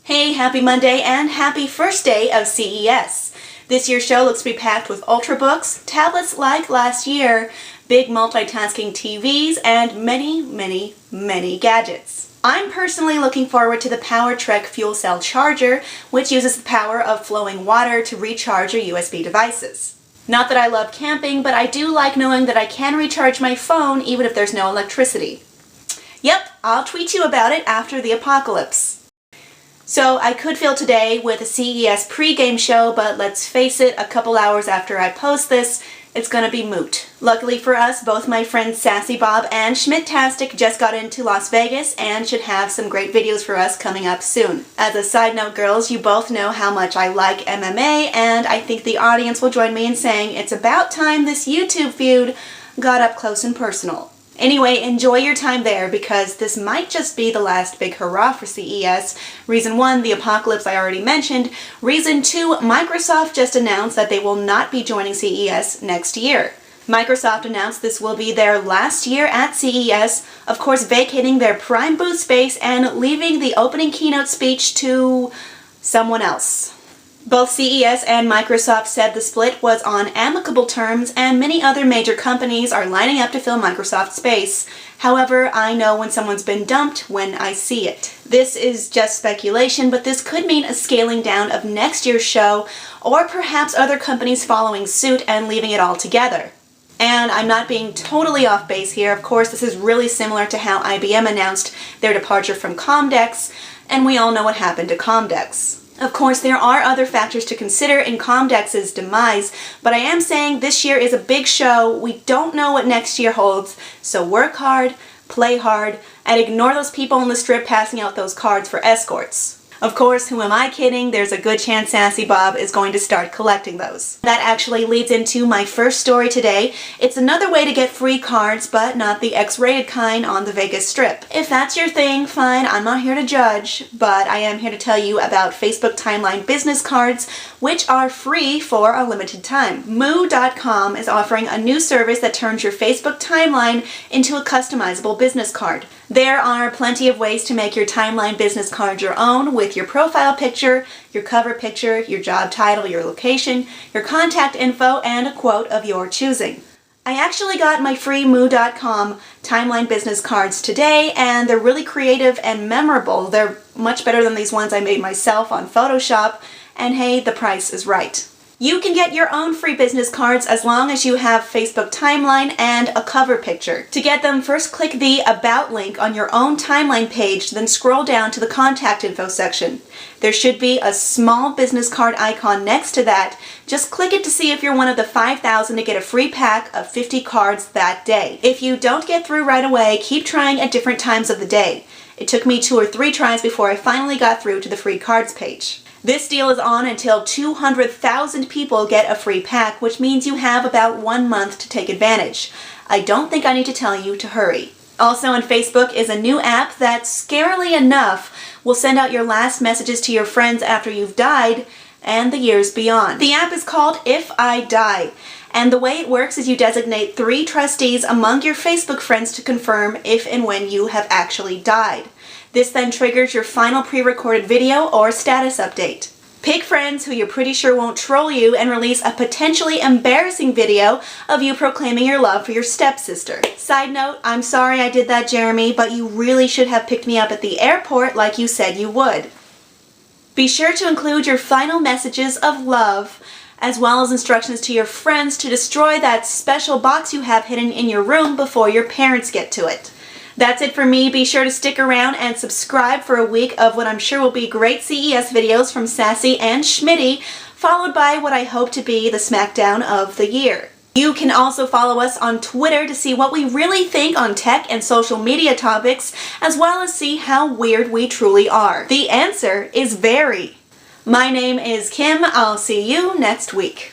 Hey, happy Monday and happy first day of CES. This year's show looks to be packed with Ultrabooks, tablets like last year, big multitasking TVs, and many gadgets. I'm personally looking forward to the PowerTrek fuel cell charger, which uses the power of flowing water to recharge your USB devices. Not that I love camping, but I do like knowing that I can recharge my phone even if there's no electricity. Yep, I'll tweet you about it after the apocalypse. So I could fill today with a CES pre-game show, but let's face it, a couple hours after I post this, it's gonna be moot. Luckily for us, both my friends Sassy Bob and Schmidtastic just got into Las Vegas and should have some great videos for us coming up soon. As a side note, girls, you both know how much I like MMA, and I think the audience will join me in saying it's about time this YouTube feud got up close and personal. Anyway, enjoy your time there because this might just be the last big hurrah for CES. Reason 1, the apocalypse I already mentioned. Reason 2, Microsoft just announced that they will not be joining CES next year. Microsoft announced this will be their last year at CES, of course vacating their prime booth space and leaving the opening keynote speech to someone else. Both CES and Microsoft said the split was on amicable terms, and many other major companies are lining up to fill Microsoft's space. However, I know when someone's been dumped when I see it. This is just speculation, but this could mean a scaling down of next year's show, or perhaps other companies following suit and leaving it all together. And I'm not being totally off base here. Of course, this is really similar to how IBM announced their departure from Comdex, and we all know what happened to Comdex. Of course, there are other factors to consider in Comdex's demise, but I am saying this year is a big show. We don't know what next year holds, so work hard, play hard, and ignore those people on the strip passing out those cards for escorts. Of course, who am I kidding? There's a good chance Sassy Bob is going to start collecting those. That actually leads into my first story today. It's another way to get free cards, but not the X-rated kind on the Vegas Strip. If that's your thing, fine, I'm not here to judge, but I am here to tell you about Facebook Timeline business cards, which are free for a limited time. Moo.com is offering a new service that turns your Facebook timeline into a customizable business card. There are plenty of ways to make your timeline business card your own with your profile picture, your cover picture, your job title, your location, your contact info, and a quote of your choosing. I actually got my free Moo.com timeline business cards today, and they're really creative and memorable. They're much better than these ones I made myself on Photoshop, and hey, the price is right. You can get your own free business cards as long as you have Facebook Timeline and a cover picture. To get them, first click the About link on your own timeline page, then scroll down to the Contact Info section. There should be a small business card icon next to that. Just click it to see if you're one of the 5,000 to get a free pack of 50 cards that day. If you don't get through right away, keep trying at different times of the day. It took me 2 or 3 tries before I finally got through to the free cards page. This deal is on until 200,000 people get a free pack, which means you have about 1 month to take advantage. I don't think I need to tell you to hurry. Also on Facebook is a new app that, scarily enough, will send out your last messages to your friends after you've died and the years beyond. The app is called If I Die, and the way it works is you designate 3 trustees among your Facebook friends to confirm if and when you have actually died. This then triggers your final pre-recorded video or status update. Pick friends who you're pretty sure won't troll you and release a potentially embarrassing video of you proclaiming your love for your stepsister. Side note, I'm sorry I did that, Jeremy, but you really should have picked me up at the airport like you said you would. Be sure to include your final messages of love, as well as instructions to your friends to destroy that special box you have hidden in your room before your parents get to it. That's it for me. Be sure to stick around and subscribe for a week of what I'm sure will be great CES videos from Sassy and Schmitty, followed by what I hope to be the smackdown of the year. You can also follow us on Twitter to see what we really think on tech and social media topics, as well as see how weird we truly are. The answer is very. My name is Kim. I'll see you next week.